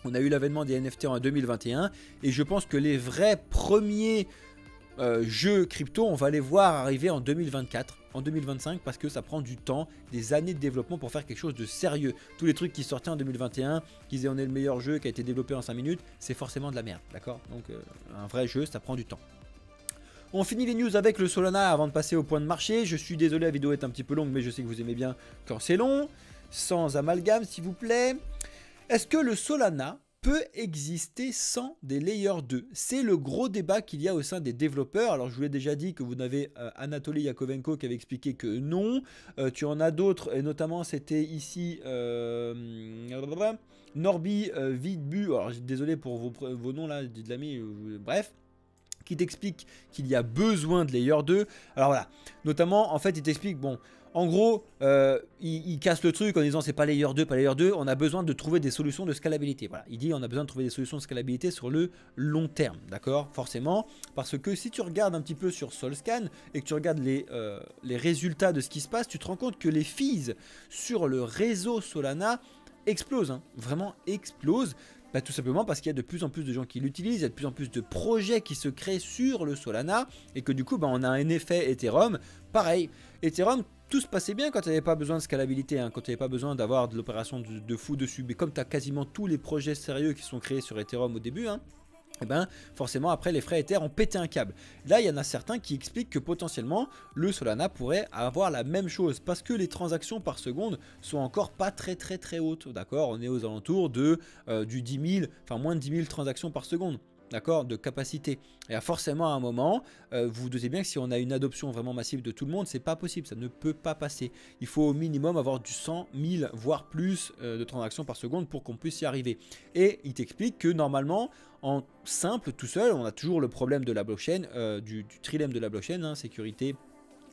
on a eu l'avènement des NFT en 2021 et je pense que les vrais premiers jeux crypto, on va les voir arriver en 2024, en 2025 parce que ça prend du temps, des années de développement pour faire quelque chose de sérieux. Tous les trucs qui sortaient en 2021, qui disaient on est le meilleur jeu qui a été développé en 5 minutes, c'est forcément de la merde, d'accord? Donc un vrai jeu, ça prend du temps. On finit les news avec le Solana avant de passer au point de marché. Je suis désolé, la vidéo est un petit peu longue, mais je sais que vous aimez bien quand c'est long. Sans amalgame, s'il vous plaît. Est-ce que le Solana peut exister sans des layers 2? C'est le gros débat qu'il y a au sein des développeurs. Alors je vous l'ai déjà dit que vous avez Anatoly Yakovenko qui avait expliqué que non. Tu en as d'autres, et notamment c'était ici Norby Vidbu. Alors désolé pour vos noms là, dites l'ami, bref. Qui t'explique qu'il y a besoin de layer 2. Alors voilà, notamment en fait il t'explique, bon, en gros il casse le truc en disant c'est pas layer 2, pas layer 2, on a besoin de trouver des solutions de scalabilité. Voilà, il dit on a besoin de trouver des solutions de scalabilité sur le long terme, d'accord? Forcément, parce que si tu regardes un petit peu sur Solscan et que tu regardes les résultats de ce qui se passe, tu te rends compte que les fees sur le réseau Solana explosent, hein, vraiment explosent. Bah, tout simplement parce qu'il y a de plus en plus de gens qui l'utilisent, il y a de plus en plus de projets qui se créent sur le Solana et que du coup bah, on a un effet Ethereum. Pareil, Ethereum, tout se passait bien quand tu n'avais pas besoin de scalabilité, hein, quand tu n'avais pas besoin d'avoir de l'opération de fou dessus. Mais comme tu as quasiment tous les projets sérieux qui sont créés sur Ethereum au début, hein, et ben forcément après les frais Ether ont pété un câble. Là il y en a certains qui expliquent que potentiellement le Solana pourrait avoir la même chose parce que les transactions par seconde sont encore pas très hautes, d'accord? On est aux alentours de du 10 000, enfin moins de 10 000 transactions par seconde, d'accord, de capacité. Et forcément à un moment, vous vous doutez bien que si on a une adoption vraiment massive de tout le monde, c'est pas possible, ça ne peut pas passer. Il faut au minimum avoir du 100 000 voire plus de transactions par seconde pour qu'on puisse y arriver. Et il t'explique que normalement en simple tout seul, on a toujours le problème de la blockchain, du trilemme de la blockchain, hein, sécurité,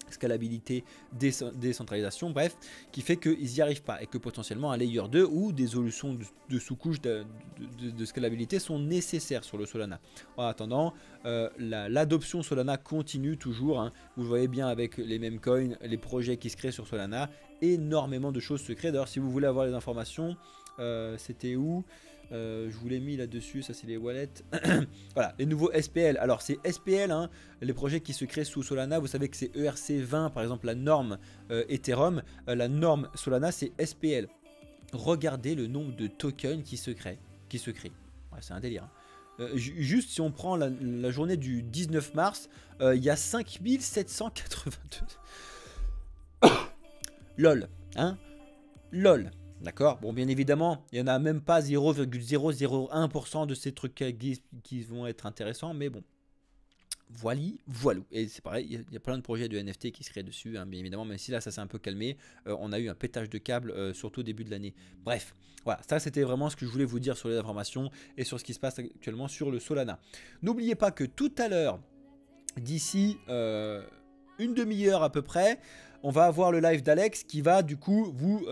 scalabilité, décentralisation, bref, qui fait qu'ils n'y arrivent pas et que potentiellement un layer 2 ou des solutions de sous-couche de scalabilité sont nécessaires sur le Solana. En attendant, l'adoption Solana continue toujours, hein. Vous le voyez bien avec les mêmes coins, les projets qui se créent sur Solana, énormément de choses se créent. D'ailleurs, si vous voulez avoir les informations, c'était où? Je vous l'ai mis là-dessus, ça c'est les wallets. Voilà, les nouveaux SPL. Alors c'est SPL, hein, les projets qui se créent sous Solana. Vous savez que c'est ERC20, par exemple la norme Ethereum. La norme Solana c'est SPL. Regardez le nombre de tokens qui se créent. Ouais, c'est un délire. Hein. Juste si on prend la journée du 19 mars, il y a 5782. LOL, hein, LOL. D'accord? Bon, bien évidemment, il n'y en a même pas 0,001% de ces trucs qui vont être intéressants, mais bon. Voilou. Et c'est pareil, il y a plein de projets de NFT qui se créent dessus, hein, bien évidemment, même si là ça s'est un peu calmé. On a eu un pétage de câble, surtout au début de l'année. Bref, voilà, ça c'était vraiment ce que je voulais vous dire sur les informations et sur ce qui se passe actuellement sur le Solana. N'oubliez pas que tout à l'heure, d'ici une demi-heure à peu près, on va avoir le live d'Alex qui va du coup vous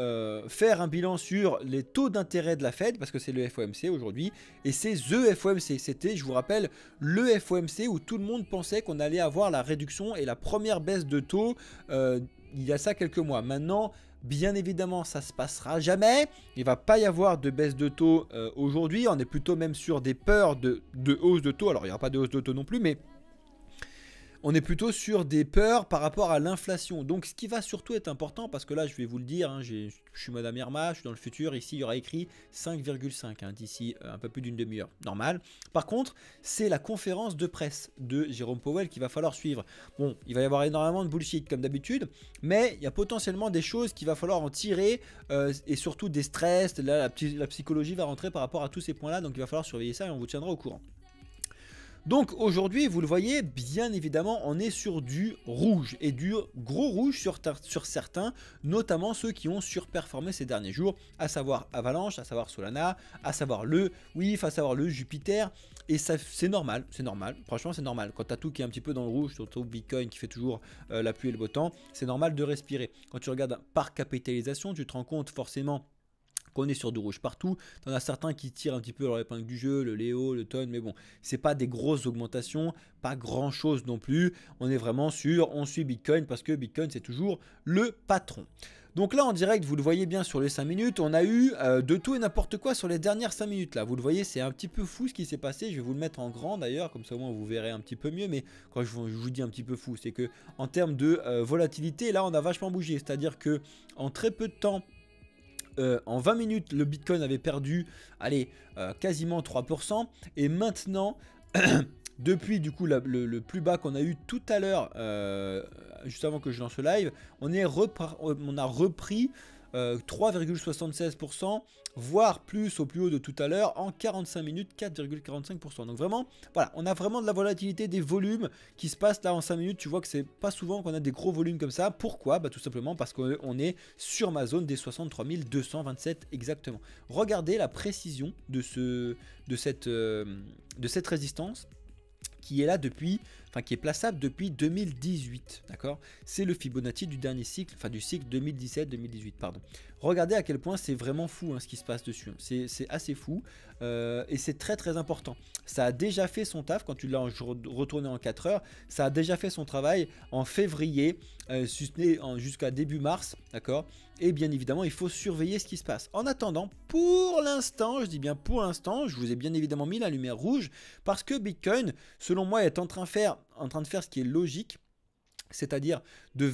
faire un bilan sur les taux d'intérêt de la Fed, parce que c'est le FOMC aujourd'hui, et c'est THE FOMC. C'était, je vous rappelle, le FOMC où tout le monde pensait qu'on allait avoir la réduction et la première baisse de taux il y a ça quelques mois. Maintenant, bien évidemment, ça se passera jamais. Il ne va pas y avoir de baisse de taux aujourd'hui. On est plutôt même sur des peurs de hausse de taux. Alors, il n'y aura pas de hausse de taux non plus, mais on est plutôt sur des peurs par rapport à l'inflation. Donc ce qui va surtout être important, parce que là je vais vous le dire, hein, je suis Madame Irma, je suis dans le futur, ici il y aura écrit 5,5 hein, d'ici un peu plus d'une demi-heure, normal. Par contre, c'est la conférence de presse de Jérôme Powell qu'il va falloir suivre. Bon, il va y avoir énormément de bullshit comme d'habitude, mais il y a potentiellement des choses qu'il va falloir en tirer, et surtout des stress, là, la psychologie va rentrer par rapport à tous ces points-là, donc il va falloir surveiller ça et on vous tiendra au courant. Donc aujourd'hui, vous le voyez, bien évidemment, on est sur du rouge et du gros rouge sur certains, notamment ceux qui ont surperformé ces derniers jours, à savoir Avalanche, à savoir Solana, à savoir le WIF, à savoir le Jupiter. Et ça, c'est normal, franchement c'est normal. Quand tu as tout qui est un petit peu dans le rouge, surtout Bitcoin qui fait toujours la pluie et le beau temps, c'est normal de respirer. Quand tu regardes par capitalisation, tu te rends compte forcément qu'on est sur du rouge partout. T'en as certains qui tirent un petit peu leur épingle du jeu, le Léo, le Ton, mais bon, c'est pas des grosses augmentations, pas grand chose non plus. On est vraiment sur, on suit Bitcoin parce que Bitcoin c'est toujours le patron. Donc là en direct, vous le voyez bien sur les 5 minutes, on a eu de tout et n'importe quoi sur les dernières 5 minutes là. Vous le voyez, c'est un petit peu fou ce qui s'est passé. Je vais vous le mettre en grand d'ailleurs, comme ça au moins vous verrez un petit peu mieux. Mais quand je vous dis un petit peu fou, c'est que en termes de volatilité, là on a vachement bougé. C'est-à-dire que en très peu de temps, en 20 minutes, le Bitcoin avait perdu, allez, quasiment 3%. Et maintenant, depuis du coup le plus bas qu'on a eu tout à l'heure, juste avant que je lance le live, on a repris 3,76%, voire plus au plus haut de tout à l'heure, en 45 minutes, 4,45%. Donc vraiment, voilà, on a vraiment de la volatilité, des volumes qui se passent là en 5 minutes. Tu vois que c'est pas souvent qu'on a des gros volumes comme ça. Pourquoi? Bah, tout simplement parce qu'on est sur ma zone des 63 227 exactement. Regardez la précision de cette résistance qui est là depuis, enfin qui est plaçable depuis 2018, d'accord? C'est le Fibonacci du dernier cycle, enfin du cycle 2017-2018, pardon. Regardez à quel point c'est vraiment fou hein, ce qui se passe dessus. C'est assez fou et c'est très très important. Ça a déjà fait son taf quand tu l'as retourné en 4 heures. Ça a déjà fait son travail en février jusqu'à début mars, d'accord? Et bien évidemment, il faut surveiller ce qui se passe. En attendant, pour l'instant, je dis bien pour l'instant, je vous ai bien évidemment mis la lumière rouge parce que Bitcoin, selon moi, est en train de faire ce qui est logique, c'est-à-dire de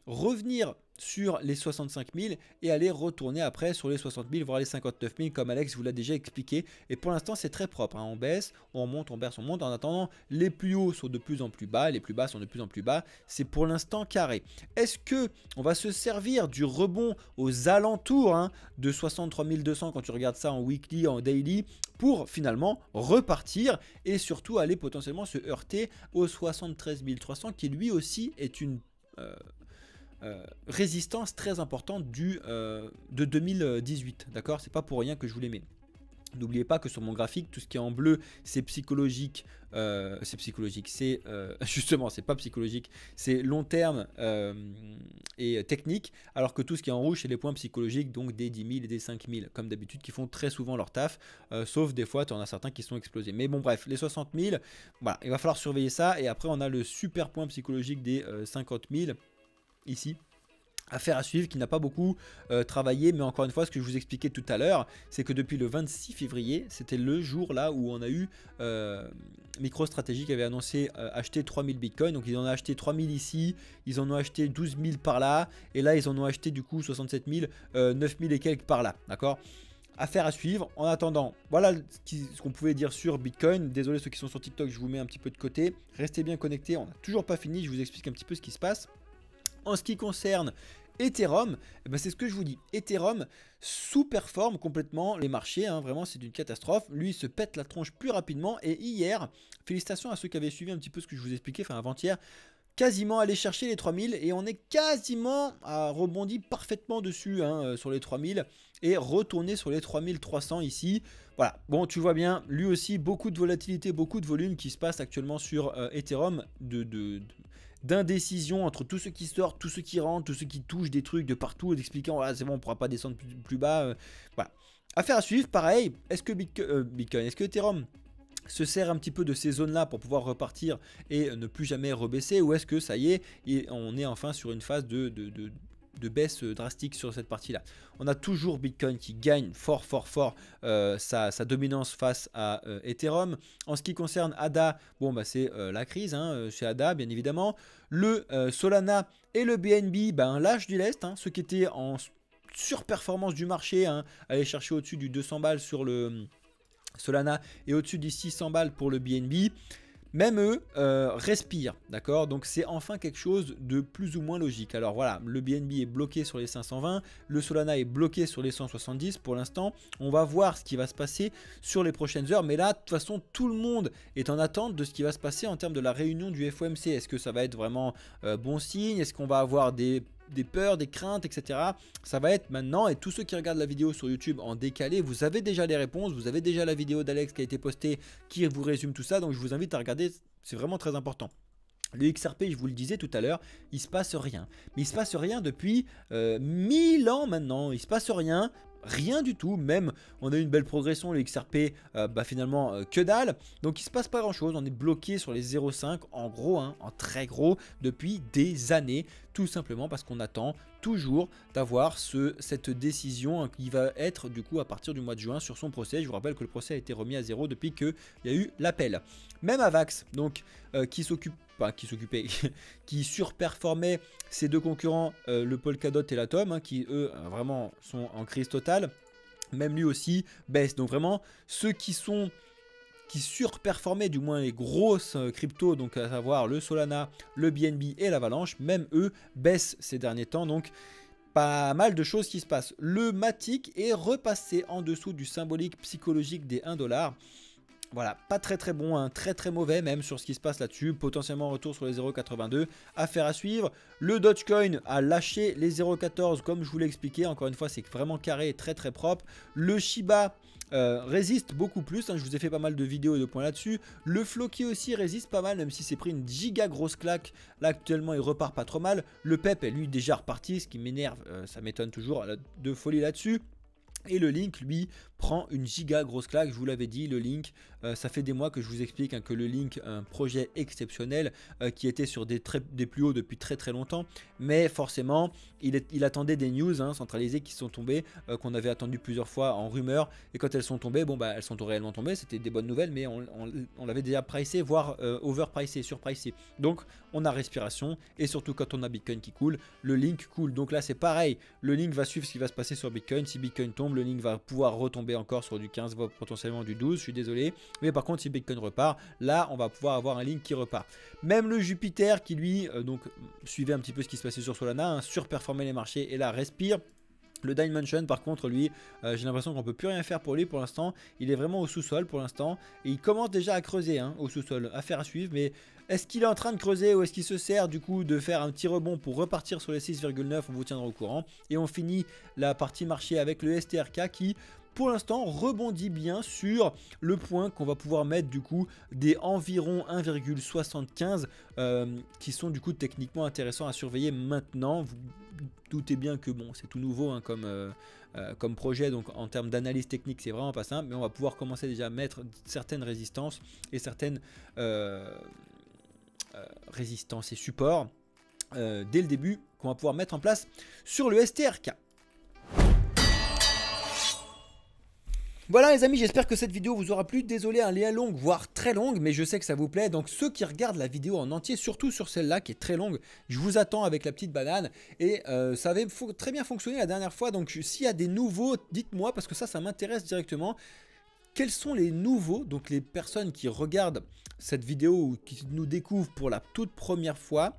revenir sur les 65 000 et aller retourner après sur les 60 000, voire les 59 000 comme Alex vous l'a déjà expliqué. Et pour l'instant c'est très propre, hein. On baisse, on monte, on baisse, on monte. En attendant, les plus hauts sont de plus en plus bas, les plus bas sont de plus en plus bas. C'est pour l'instant carré. Est-ce que on va se servir du rebond aux alentours hein, de 63 200 quand tu regardes ça en weekly, en daily, pour finalement repartir et surtout aller potentiellement se heurter aux 73 300 qui lui aussi est une résistance très importante de 2018, d'accord? C'est pas pour rien que je vous les mets. N'oubliez pas que sur mon graphique, tout ce qui est en bleu, c'est psychologique. C'est justement, c'est pas psychologique, c'est long terme et technique. Alors que tout ce qui est en rouge, c'est les points psychologiques, donc des 10 000 et des 5 000, comme d'habitude, qui font très souvent leur taf. Sauf des fois, tu en as certains qui sont explosés. Mais bon, bref, les 60 000, voilà, il va falloir surveiller ça. Et après, on a le super point psychologique des 50 000 ici. Affaire à suivre qui n'a pas beaucoup travaillé, mais encore une fois ce que je vous expliquais tout à l'heure, c'est que depuis le 26 février, c'était le jour là où on a eu MicroStrategy qui avait annoncé acheter 3000 bitcoins, donc ils en ont acheté 3000 ici, ils en ont acheté 12 000 par là, et là ils en ont acheté du coup 67 000, 9 000 et quelques par là, d'accord? Affaire à suivre. En attendant, voilà ce qu'on pouvait dire sur Bitcoin. Désolé ceux qui sont sur TikTok, je vous mets un petit peu de côté, restez bien connectés, on n'a toujours pas fini, je vous explique un petit peu ce qui se passe. En ce qui concerne Ethereum, eh ben c'est ce que je vous dis. Ethereum sous-performe complètement les marchés, hein, vraiment c'est une catastrophe. Lui il se pète la tronche plus rapidement et hier, félicitations à ceux qui avaient suivi un petit peu ce que je vous expliquais, enfin avant-hier, quasiment aller chercher les 3000 et on est quasiment rebondi parfaitement dessus hein, sur les 3000 et retourner sur les 3300 ici. Voilà, bon tu vois bien, lui aussi beaucoup de volatilité, beaucoup de volume qui se passe actuellement sur Ethereum, d'indécision entre tous ceux qui sortent, tous ceux qui rentrent, tous ceux qui touchent des trucs de partout, d'expliquant ah, c'est bon on pourra pas descendre plus bas. Voilà, affaire à suivre, pareil, est-ce que Bitcoin, est-ce que Ethereum se sert un petit peu de ces zones là pour pouvoir repartir et ne plus jamais rebaisser, ou est-ce que ça y est et on est enfin sur une phase de baisse drastique sur cette partie là. On a toujours Bitcoin qui gagne fort sa dominance face à Ethereum. En ce qui concerne ADA, bon bah c'est la crise hein, chez ADA bien évidemment. Le Solana et le BNB ben lâchent du lest hein, ceux qui étaient en surperformance du marché hein, aller chercher au-dessus du 200 balles sur le Solana et au-dessus des 600 balles pour le BNB, même eux respirent, d'accord? Donc c'est enfin quelque chose de plus ou moins logique. Alors voilà, le BNB est bloqué sur les 520, le Solana est bloqué sur les 170 pour l'instant. On va voir ce qui va se passer sur les prochaines heures, mais là de toute façon tout le monde est en attente de ce qui va se passer en termes de la réunion du FOMC. Est-ce que ça va être vraiment bon signe? Est-ce qu'on va avoir des peurs, des craintes, etc. Ça va être maintenant, et tous ceux qui regardent la vidéo sur YouTube en décalé, vous avez déjà les réponses, vous avez déjà la vidéo d'Alex qui a été postée qui vous résume tout ça, donc je vous invite à regarder, c'est vraiment très important. Le XRP, je vous le disais tout à l'heure, il se passe rien. Mais il se passe rien depuis 1000 ans maintenant, il se passe rien. Rien du tout, même on a eu une belle progression, le XRP bah finalement que dalle, donc il se passe pas grand chose, on est bloqué sur les 0,5 en gros, hein, en très gros depuis des années, tout simplement parce qu'on attend toujours d'avoir cette décision hein, qui va être du coup à partir du mois de juin sur son procès. Je vous rappelle que le procès a été remis à zéro depuis qu'il y a eu l'appel. Même Avax, donc qui surperformait ses deux concurrents, le Polkadot et l'Atom, hein, qui eux vraiment sont en crise totale. Même lui aussi baisse. Donc vraiment ceux qui surperformaient, du moins les grosses cryptos, donc à savoir le Solana, le BNB et l'Avalanche, même eux baissent ces derniers temps. Donc pas mal de choses qui se passent. Le Matic est repassé en dessous du symbolique psychologique des 1$. Voilà, pas très bon, hein, très mauvais même sur ce qui se passe là-dessus. Potentiellement retour sur les 0,82. Affaire à suivre. Le Dogecoin a lâché les 0,14 comme je vous l'ai expliqué. Encore une fois, c'est vraiment carré et très propre. Le Shiba résiste beaucoup plus. Hein, je vous ai fait pas mal de vidéos et de points là-dessus. Le Floki aussi résiste pas mal, même si c'est pris une giga grosse claque. Là, actuellement, il repart pas trop mal. Le PEP est lui déjà reparti, ce qui m'énerve. Ça m'étonne toujours de folie là-dessus. Et le Link, lui, prend une giga grosse claque. Je vous l'avais dit, le Link, ça fait des mois que je vous explique hein, que le Link, un projet exceptionnel qui était sur des plus hauts depuis très longtemps. Mais forcément, il attendait des news hein, centralisées qui sont tombées, qu'on avait attendu plusieurs fois en rumeur. Et quand elles sont tombées, bon bah elles sont réellement tombées. C'était des bonnes nouvelles, mais on l'avait déjà pricé, voire overpricé, surpricé. Donc on a respiration. Et surtout quand on a Bitcoin qui coule, le Link coule. Donc là c'est pareil. Le Link va suivre ce qui va se passer sur Bitcoin. Si Bitcoin tombe, le Link va pouvoir retomber encore sur du 15, voire potentiellement du 12, je suis désolé. Mais par contre, si Bitcoin repart, là, on va pouvoir avoir un Link qui repart. Même le Jupiter qui, lui, donc, suivait un petit peu ce qui se passait sur Solana, hein, surperformait les marchés et là, respire. Le Dimension par contre lui, j'ai l'impression qu'on peut plus rien faire pour lui pour l'instant. Il est vraiment au sous-sol pour l'instant. Et il commence déjà à creuser hein, au sous-sol. Affaire à suivre. Mais est-ce qu'il est en train de creuser ou est-ce qu'il se sert du coup de faire un petit rebond pour repartir sur les 6,9? On vous tiendra au courant. Et on finit la partie marché avec le STRK qui pour l'instant rebondit bien sur le point qu'on va pouvoir mettre du coup des environ 1,75 qui sont du coup techniquement intéressants à surveiller maintenant. Vous doutez bien que bon c'est tout nouveau hein, comme projet, donc en termes d'analyse technique c'est vraiment pas simple, mais on va pouvoir commencer déjà à mettre certaines résistances et certaines résistances et supports dès le début qu'on va pouvoir mettre en place sur le STRK. Voilà les amis, j'espère que cette vidéo vous aura plu. Désolé, elle est longue, voire très longue, mais je sais que ça vous plaît. Donc ceux qui regardent la vidéo en entier, surtout sur celle-là qui est très longue, je vous attends avec la petite banane. Et ça avait très bien fonctionné la dernière fois. Donc s'il y a des nouveaux, dites-moi, parce que ça m'intéresse directement. Quels sont les nouveaux, donc les personnes qui regardent cette vidéo ou qui nous découvrent pour la toute première fois?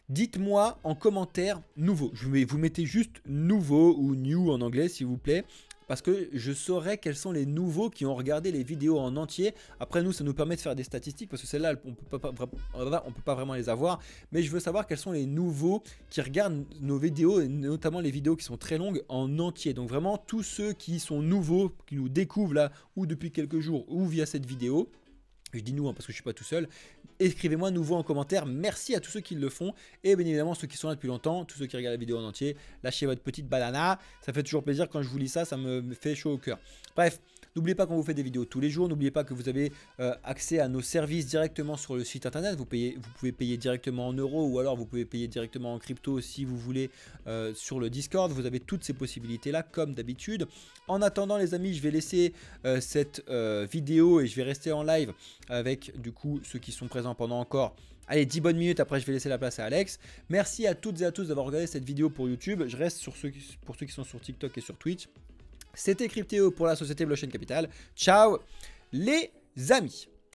Dites-moi en commentaire nouveau. Vous mettez juste nouveau ou new en anglais s'il vous plaît. Parce que je saurai quels sont les nouveaux qui ont regardé les vidéos en entier. Après nous, ça nous permet de faire des statistiques parce que celles-là, on peut pas vraiment les avoir. Mais je veux savoir quels sont les nouveaux qui regardent nos vidéos, et notamment les vidéos qui sont très longues en entier. Donc vraiment, tous ceux qui sont nouveaux, qui nous découvrent là, ou depuis quelques jours, ou via cette vidéo. Je dis nous parce que je ne suis pas tout seul. Écrivez-moi nouveau en commentaire. Merci à tous ceux qui le font. Et bien évidemment ceux qui sont là depuis longtemps, tous ceux qui regardent la vidéo en entier. Lâchez votre petite banana. Ça fait toujours plaisir quand je vous lis ça. Ça me fait chaud au cœur. Bref. N'oubliez pas qu'on vous fait des vidéos tous les jours. N'oubliez pas que vous avez accès à nos services directement sur le site internet. Vous pouvez payer directement en euros ou alors vous pouvez payer directement en crypto si vous voulez sur le Discord. Vous avez toutes ces possibilités-là comme d'habitude. En attendant les amis, je vais laisser cette vidéo et je vais rester en live avec du coup ceux qui sont présents pendant encore... Allez, 10 bonnes minutes, après je vais laisser la place à Alex. Merci à toutes et à tous d'avoir regardé cette vidéo pour YouTube. Je reste pour ceux qui sont sur TikTok et sur Twitch. C'était Cryptéo pour la société Blockchain Capital. Ciao les amis!